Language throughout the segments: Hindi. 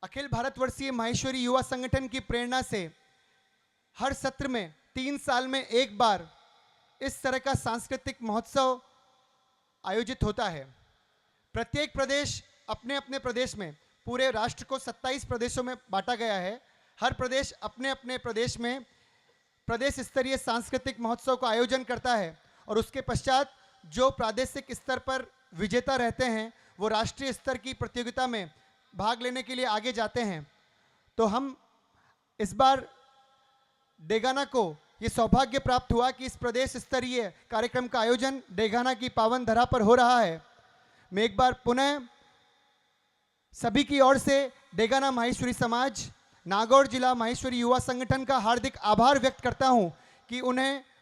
अखिल भारतवर्षीय माहेश्वरी युवा संगठन की प्रेरणा से हर सत्र में 3 साल में एक बार इस तरह का सांस्कृतिक महोत्सव आयोजित होता है। प्रत्येक प्रदेश अपने अपने प्रदेश में, पूरे राष्ट्र को 27 प्रदेशों में बांटा गया है। हर प्रदेश अपने अपने प्रदेश में प्रदेश स्तरीय सांस्कृतिक महोत्सव का आयोजन करता है और उसके पश्चात जो प्रादेशिक स्तर पर विजेता रहते हैं वो राष्ट्रीय स्तर की प्रतियोगिता में भाग लेने के लिए आगे जाते हैं। तो हम इस बार डेगाना को ये सौभाग्य प्राप्त हुआ कि इस प्रदेश स्तरीय कार्यक्रम का आयोजन डेगाना की पावन धरा पर हो रहा है। मैं एक बार पुनः सभी की ओर से डेगाना माहेश्वरी समाज, नागौर जिला माहेश्वरी युवा संगठन का हार्दिक आभार व्यक्त करता हूं कि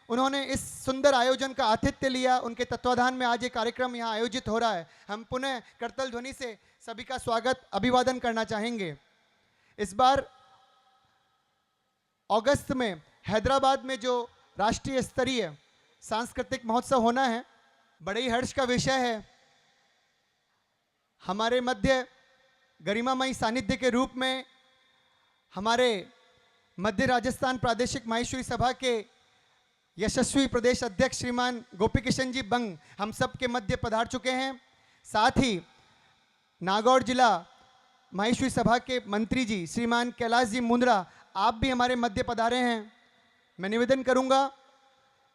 उन्होंने इस सुंदर आयोजन का आतिथ्य लिया। उनके तत्वाधान में आज ये कार्यक्रम यहाँ आयोजित हो रहा है। हम पुनः करतल ध्वनि से सभी का स्वागत, अभिवादन करना चाहेंगे। इस बार अगस्त में हैदराबाद में जो राष्ट्रीय स्तरीय सांस्कृतिक महोत्सव होना है, बड़े ही हर्ष का विषय है। हमारे मध्य गरिमामयी सानिध्य के रूप में हमारे मध्य राजस्थान प्रादेशिक माहेश्वरी सभा के यशस्वी प्रदेश अध्यक्ष श्रीमान गोपी किशन जी बंग हम सब के मध्य पधार चुके हैं। साथ ही नागौर जिला माहेश्वरी सभा के मंत्री जी श्रीमान कैलाश जी मुंद्रा, आप भी हमारे मध्य पधारे हैं। मैं निवेदन करूंगा,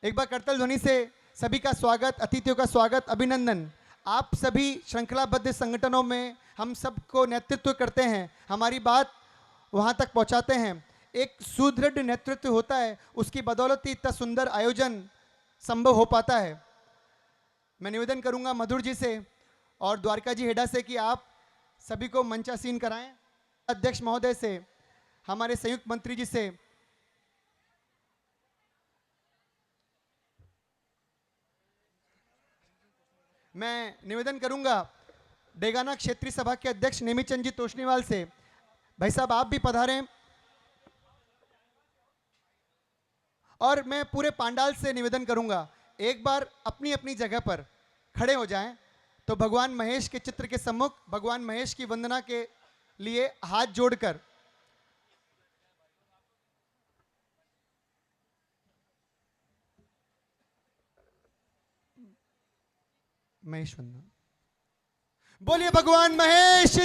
एक बार करतल ध्वनि से सभी का स्वागत, अतिथियों का स्वागत, अभिनंदन। आप सभी श्रृंखलाबद्ध संगठनों में हम सबको नेतृत्व करते हैं, हमारी बात वहां तक पहुंचाते हैं। एक सुदृढ़ नेतृत्व होता है, उसकी बदौलत ही इतना सुंदर आयोजन संभव हो पाता है। मैं निवेदन करूंगा मधुर जी से और द्वारका जी हेडा से कि आप सभी को मंचासीन कराएं। अध्यक्ष महोदय से, हमारे संयुक्त मंत्री जी से, मैं निवेदन करूंगा डेगाना क्षेत्रीय सभा के अध्यक्ष नेमीचंद जी तोषनीवाल से, भाई साहब आप भी पधारें। और मैं पूरे पांडाल से निवेदन करूंगा, एक बार अपनी अपनी जगह पर खड़े हो जाएं तो भगवान महेश के चित्र के सम्मुख भगवान महेश की वंदना के लिए हाथ जोड़कर महेश वंदना बोलिए। भगवान महेश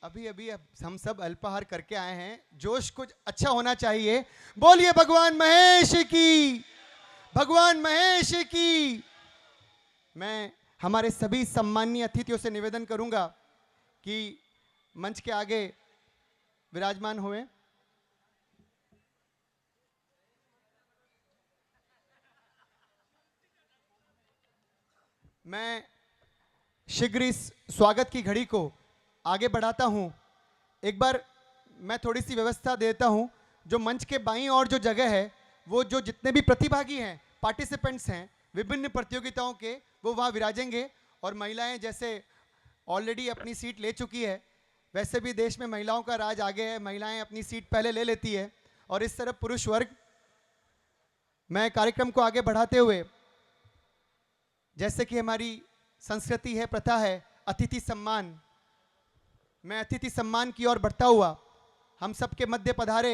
अभी अभी हम सब अल्पाहार करके आए हैं, जोश कुछ अच्छा होना चाहिए। बोलिए भगवान महेश की, भगवान महेश की। मैं हमारे सभी सम्माननीय अतिथियों से निवेदन करूंगा कि मंच के आगे विराजमान हुए। मैं शीघ्र इस स्वागत की घड़ी को आगे बढ़ाता हूं। एक बार मैं थोड़ी सी व्यवस्था देता हूं। जो मंच के बाईं और जो जगह है, वो जो जितने भी प्रतिभागी हैं, पार्टिसिपेंट्स हैं विभिन्न प्रतियोगिताओं के, वो वहां विराजेंगे। और महिलाएं जैसे ऑलरेडी अपनी सीट ले चुकी है, वैसे भी देश में महिलाओं का राज आगे है, महिलाएं अपनी सीट पहले ले लेती है। और इस तरफ पुरुष वर्ग। मैं कार्यक्रम को आगे बढ़ाते हुए, जैसे कि हमारी संस्कृति है, प्रथा है, अतिथि सम्मान, मैं अतिथि सम्मान की ओर बढ़ता हुआ हम सबके मध्य पधारे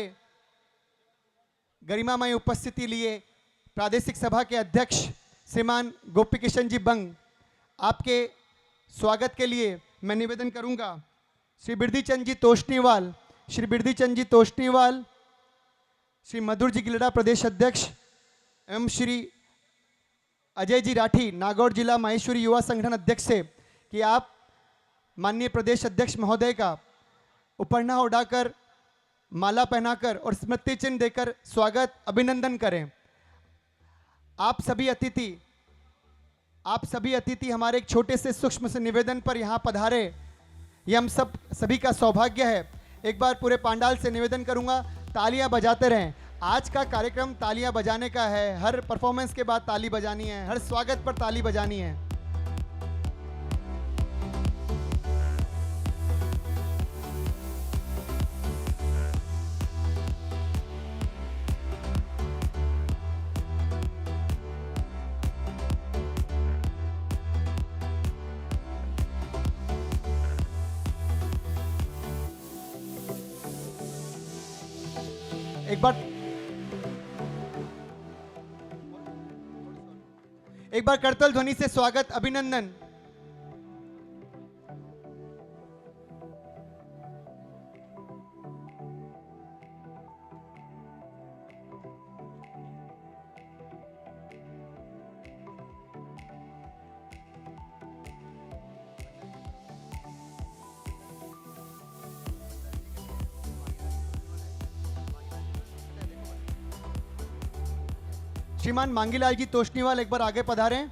गरिमामय उपस्थिति लिए प्रादेशिक सभा के अध्यक्ष श्रीमान गोपी किशन जी बंग, आपके स्वागत के लिए मैं निवेदन करूंगा श्री बिरदीचंद जी तोष्णीवाल, श्री बिरदीचंद जी तोष्णीवाल, श्री मधुर जी गिलड़ा प्रदेश अध्यक्ष एवं श्री अजय जी राठी नागौर जिला माहेश्वरी युवा संगठन अध्यक्ष से कि आप माननीय प्रदेश अध्यक्ष महोदय का उपरना उड़ाकर, माला पहनाकर और स्मृति चिन्ह देकर स्वागत अभिनंदन करें। आप सभी अतिथि हमारे एक छोटे से सूक्ष्म से निवेदन पर यहाँ पधारे, ये हम सभी का सौभाग्य है। एक बार पूरे पंडाल से निवेदन करूंगा, तालियां बजाते रहें। आज का कार्यक्रम तालियां बजाने का है, हर परफॉर्मेंस के बाद ताली बजानी है, हर स्वागत पर ताली बजानी है। एक बार करतल ध्वनि से स्वागत अभिनंदन। श्रीमान मांगीलाल जी तोष्णीवाल एक बार आगे पधारें।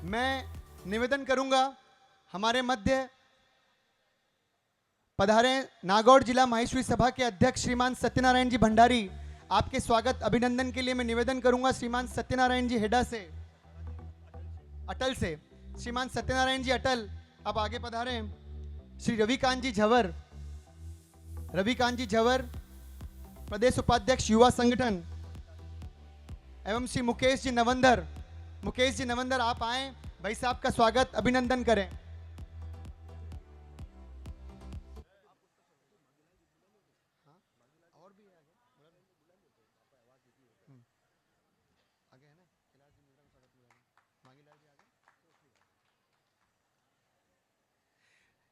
मैं निवेदन करूंगा हमारे मध्य पधारे नागौर जिला माहेश्वरी सभा के अध्यक्ष श्रीमान सत्यनारायण जी भंडारी, आपके स्वागत अभिनंदन के लिए मैं निवेदन करूंगा श्रीमान सत्यनारायण जी हेडा से, अटल से। श्रीमान सत्यनारायण जी अटल अब आगे पधारे। श्री रविकांत जी झवर, रविकांत जी झवर प्रदेश उपाध्यक्ष युवा संगठन, एवं श्री मुकेश जी नवंदर, मुकेश जी नवंदर आप आए, भाई साहब का स्वागत अभिनंदन करें।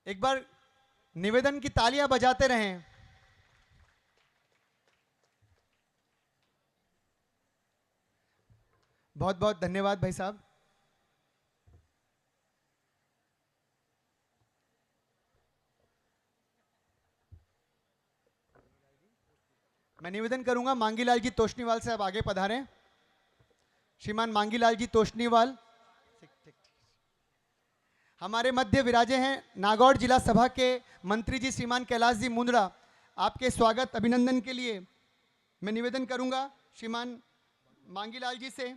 एक बार निवेदन की तालियां बजाते रहें। बहुत बहुत धन्यवाद भाई साहब। मैं निवेदन करूंगा मांगीलाल जी तोष्णीवाल से अब आगे पधारें। श्रीमान मांगीलाल जी तोष्णीवाल हमारे मध्य विराजे हैं। नागौर जिला सभा के मंत्री जी श्रीमान कैलाश जी मुंदड़ा, आपके स्वागत अभिनंदन के लिए मैं निवेदन करूंगा श्रीमान मांगीलाल जी से,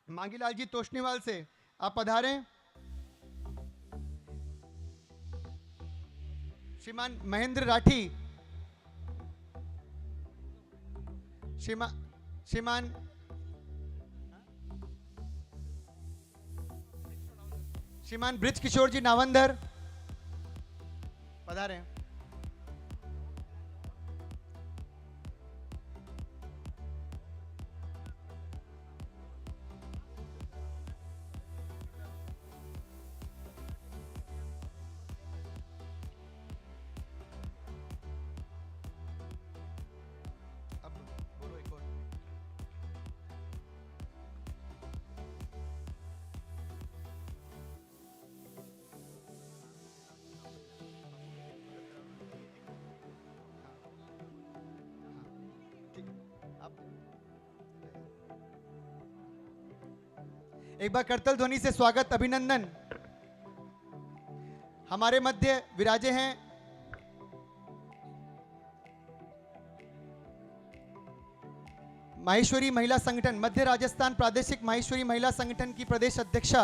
मांगीलाल जी तोष्णीवाल से आप पधारें। श्रीमान महेंद्र राठी, श्रीमान श्रीमान ब्रिज किशोर जी नावंदर पधारे। अब बोलो एक और। ठीक है, आप एक बार करतल ध्वनि से स्वागत अभिनंदन। हमारे मध्य विराजे हैं माहेश्वरी महिला संगठन मध्य राजस्थान प्रादेशिक माहेश्वरी महिला संगठन की प्रदेश अध्यक्षा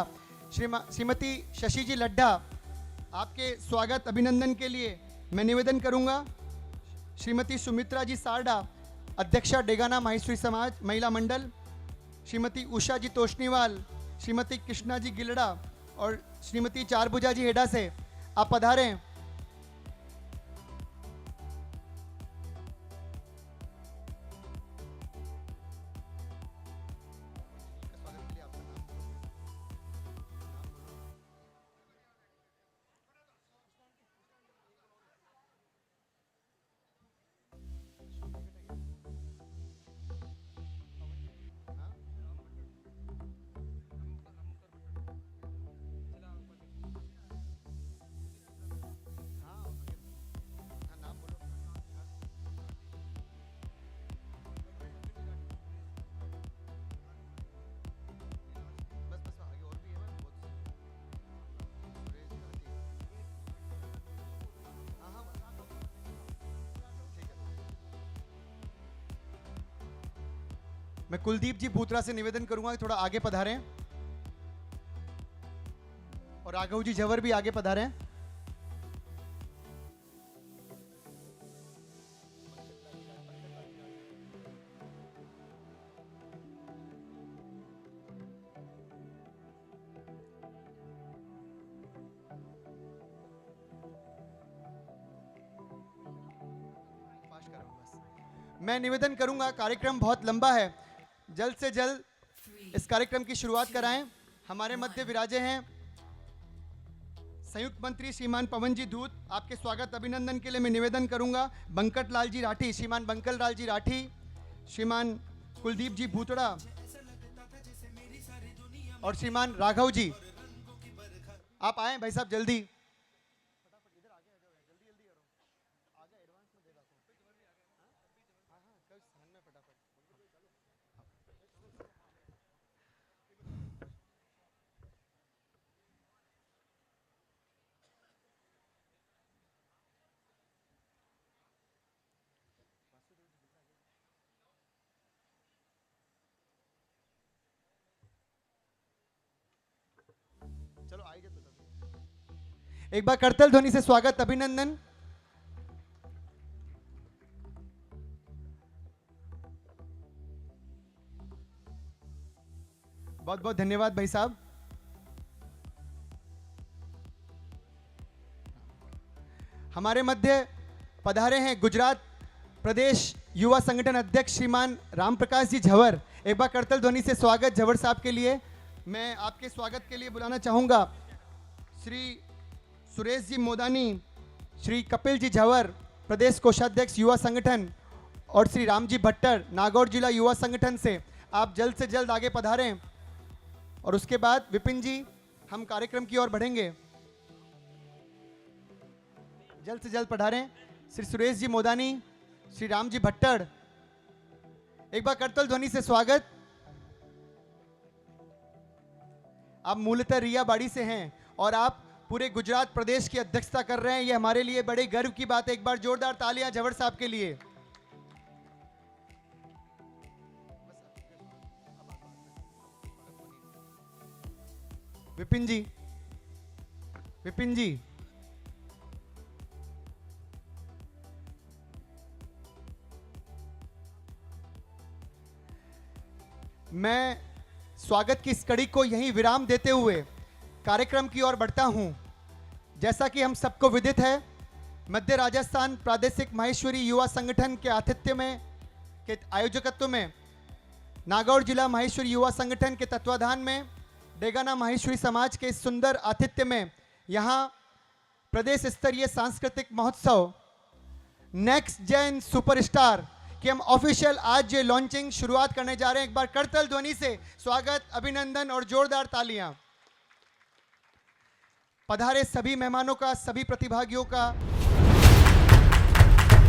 श्रीमती शशि जी लड्ढा। आपके स्वागत अभिनंदन के लिए मैं निवेदन करूंगा श्रीमती सुमित्रा जी सारडा अध्यक्षा डेगाना माहेश्वरी समाज महिला मंडल, श्रीमती उषा जी तोष्णीवाल, श्रीमती कृष्णा जी गिलड़ा और श्रीमती चारभुजा जी हेडा से आप पधारें। मैं कुलदीप जी भूतरा से निवेदन करूंगा कि थोड़ा आगे पधारें और राघव जी झवर भी आगे पधारें। मैं निवेदन करूंगा, कार्यक्रम बहुत लंबा है, जल्द से जल्द इस कार्यक्रम की शुरुआत कराएं। हमारे मध्य विराजे हैं संयुक्त मंत्री श्रीमान पवन जी दूत। आपके स्वागत अभिनंदन के लिए मैं निवेदन करूंगा बंकट लाल जी राठी, श्रीमान बंकल लाल जी राठी, श्रीमान कुलदीप जी भूतड़ा और श्रीमान राघव जी। आप आए भाई साहब जल्दी। चलो आइए तो एक बार करतल ध्वनि से स्वागत अभिनंदन। बहुत बहुत धन्यवाद भाई साहब। हमारे मध्य पधारे हैं गुजरात प्रदेश युवा संगठन अध्यक्ष श्रीमान राम प्रकाश जी झवर। एक बार करतल ध्वनि से स्वागत झवर साहब के लिए। मैं आपके स्वागत के लिए बुलाना चाहूंगा श्री सुरेश जी मोदानी, श्री कपिल जी झवर प्रदेश कोषाध्यक्ष युवा संगठन और श्री राम जी भट्टर नागौर जिला युवा संगठन से। आप जल्द से जल्द आगे पधारें और उसके बाद विपिन जी हम कार्यक्रम की ओर बढ़ेंगे। जल्द से जल्द पधारें श्री सुरेश जी मोदानी, श्री राम जी भट्टर। एक बार करतल ध्वनि से स्वागत। आप मूलतः रिया बाड़ी से हैं और आप पूरे गुजरात प्रदेश की अध्यक्षता कर रहे हैं, ये हमारे लिए बड़े गर्व की बात है। एक बार जोरदार तालियां झवर साहब के लिए। विपिन जी, विपिन जी मैं स्वागत की इस कड़ी को यहीं विराम देते हुए कार्यक्रम की ओर बढ़ता हूं। जैसा कि हम सबको विदित है, मध्य राजस्थान प्रादेशिक माहेश्वरी युवा संगठन के आतिथ्य में के आयोजकत्व में नागौर जिला माहेश्वरी युवा संगठन के तत्वाधान में डेगाना माहेश्वरी समाज के इस सुंदर आतिथ्य में यहाँ प्रदेश स्तरीय सांस्कृतिक महोत्सव नेक्स्ट जेन सुपरस्टार कि हम ऑफिशियल आज ये लॉन्चिंग शुरुआत करने जा रहे हैं। एक बार करतल ध्वनि से स्वागत, अभिनंदन और जोरदार तालियां। पधारे सभी मेहमानों का, सभी प्रतिभागियों का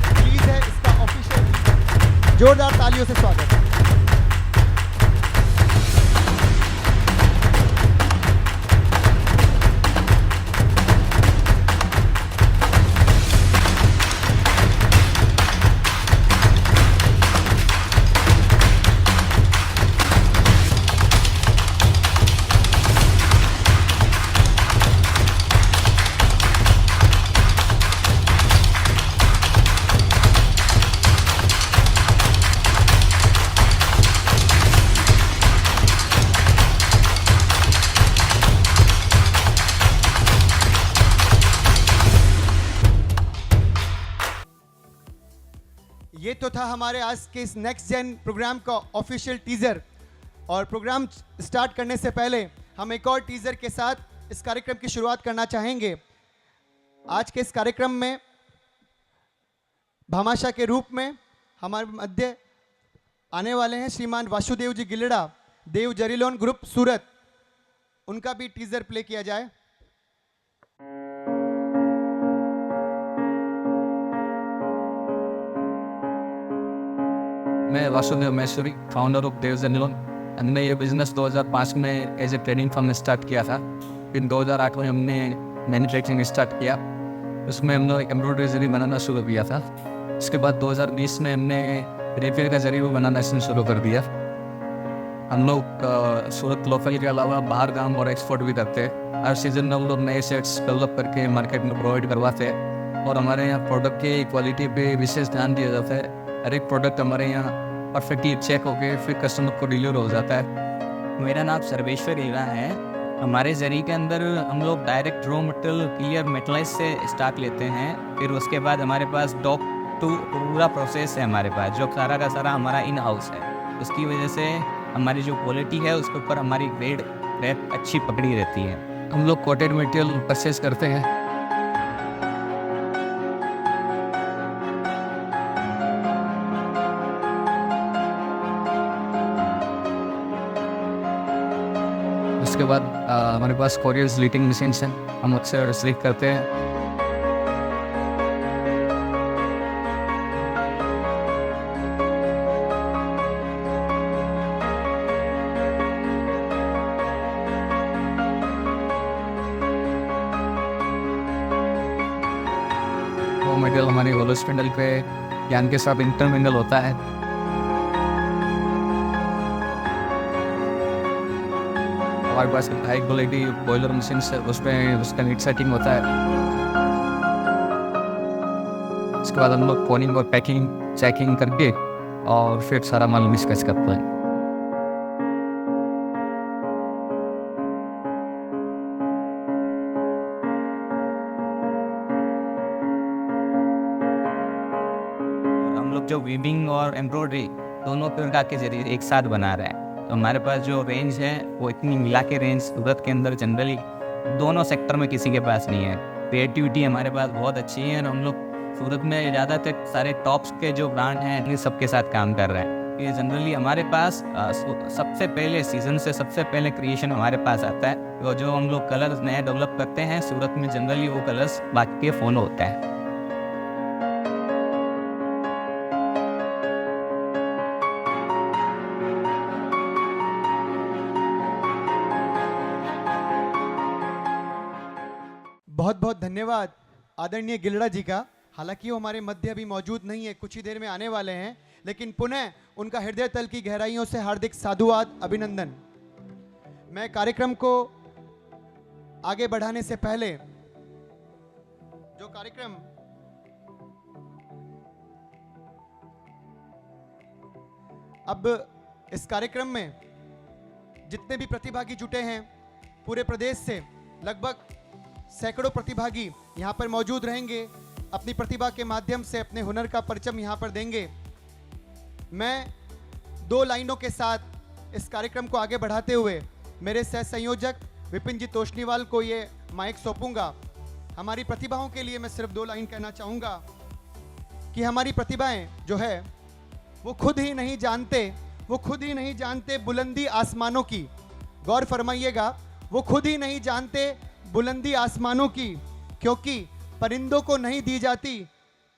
प्लीज है इसका ऑफिशियल जोरदार तालियों से स्वागत। ये तो था हमारे आज के इस नेक्स्ट जेन प्रोग्राम का ऑफिशियल टीजर। और प्रोग्राम स्टार्ट करने से पहले हम एक और टीजर के साथ इस कार्यक्रम की शुरुआत करना चाहेंगे। आज के इस कार्यक्रम में भामाशाह के रूप में हमारे मध्य आने वाले हैं श्रीमान वासुदेव जी गिलड़ा, देव जरीलोन ग्रुप सूरत। उनका भी टीजर प्ले किया जाए। मैं वासुदेव महेश्वरी, फाउंडर ऑफ देव जरीलोन। हमने ये बिज़नेस 2005 में as a trading firm start किया था। फिर 2008 में हमने मैन्युफैक्चरिंग स्टार्ट किया। उसमें हमने एम्ब्रॉयडरी जरी बनाना शुरू किया था। इसके बाद 2020 में हमने रेफिल का जरी भी बनाना शुरू कर दिया। हम लोग सूरत लोकल के अलावा बाहर गांव और एक्सपोर्ट भी करते हैं। हर सीज़न में हम लोग नए सेट्स डेवलप करके मार्केट में प्रोवाइड करवाते हैं। और हमारे यहाँ प्रोडक्ट की क्वालिटी पे विशेष ध्यान दिया जाता है। हर एक प्रोडक्ट हमारे यहाँ परफेक्टली चेक होकर फिर कस्टमर को डिलीवर हो जाता है। मेरा नाम सर्वेश्वर हीरा है। हमारे जरी के अंदर हम लोग direct raw material clear metallise से स्टॉक लेते हैं। फिर उसके बाद हमारे पास डॉक टू पूरा प्रोसेस है हमारे पास, जो सारा का सारा हमारा इन हाउस है। उसकी वजह से हमारी जो क्वालिटी है उसके ऊपर हमारी ग्रेड अच्छी पकड़ी रहती है। हम लोग कोटेड मटेरियल परचेज करते हैं। उसके बाद हमारे पास कोरियर स्लीटिंग मशीन हैं, हम उससे स्लीट करते हैं। वो मटेरियल हमारी होलो स्पिंडल पे ज्ञान के साथ इंटरमिंगल होता है। हमारे पास हाई क्वालिटी बॉयलर मशीन से उसका नीट सेटिंग होता है। इसके बाद हम लोग कोनिंग और पैकिंग चेकिंग करके और फिर सारा माल मिक्स करते हैं। हम लोग जो वीविंग और एम्ब्रॉयडरी दोनों प्रकार के जरिए एक साथ बना रहे हैं। तो हमारे पास जो रेंज है वो इतनी मिला के रेंज सूरत के अंदर जनरली दोनों सेक्टर में किसी के पास नहीं है। क्रिएटिविटी हमारे पास बहुत अच्छी है और हम लोग सूरत में ज़्यादातर सारे टॉप्स के जो ब्रांड हैं इन सबके साथ काम कर रहे हैं। ये जनरली हमारे पास सबसे पहले सीज़न से सबसे पहले क्रिएशन हमारे पास आता है। तो जो हम लोग कलर्स नए डेवलप करते हैं सूरत में जनरली वो कलर्स बाकी के फॉलो होता है। बहुत बहुत धन्यवाद आदरणीय गिलड़ा जी का। हालांकि वो हमारे मध्य अभी मौजूद नहीं है, कुछ ही देर में आने वाले हैं, लेकिन पुनः उनका हृदय तल की गहराइयों से हार्दिक साधुवाद, अभिनंदन। मैं कार्यक्रम को आगे बढ़ाने से पहले जो कार्यक्रम अब इस कार्यक्रम में जितने भी प्रतिभागी जुटे हैं पूरे प्रदेश से, लगभग सैकड़ों प्रतिभागी यहाँ पर मौजूद रहेंगे, अपनी प्रतिभा के माध्यम से अपने हुनर का परचम यहाँ पर देंगे। मैं 2 लाइनों के साथ इस कार्यक्रम को आगे बढ़ाते हुए मेरे सह संयोजक विपिन जी तोष्णीवाल को ये माइक सौंपूंगा। हमारी प्रतिभाओं के लिए मैं सिर्फ 2 लाइन कहना चाहूँगा कि हमारी प्रतिभाएं जो है वो खुद ही नहीं जानते बुलंदी आसमानों की। गौर फरमाइएगा, वो खुद ही नहीं जानते बुलंदी आसमानों की, क्योंकि परिंदों को नहीं दी जाती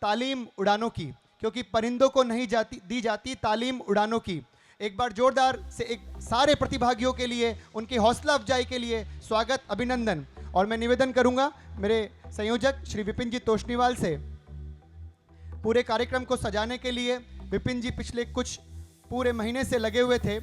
तालीम उड़ानों की, क्योंकि परिंदों को नहीं दी जाती तालीम उड़ानों की। एक बार जोरदार से एक सारे प्रतिभागियों के लिए उनकी हौसला अफजाई के लिए स्वागत, अभिनंदन। और मैं निवेदन करूंगा मेरे संयोजक श्री विपिन जी तोष्णीवाल से, पूरे कार्यक्रम को सजाने के लिए विपिन जी पिछले कुछ पूरे महीने से लगे हुए थे।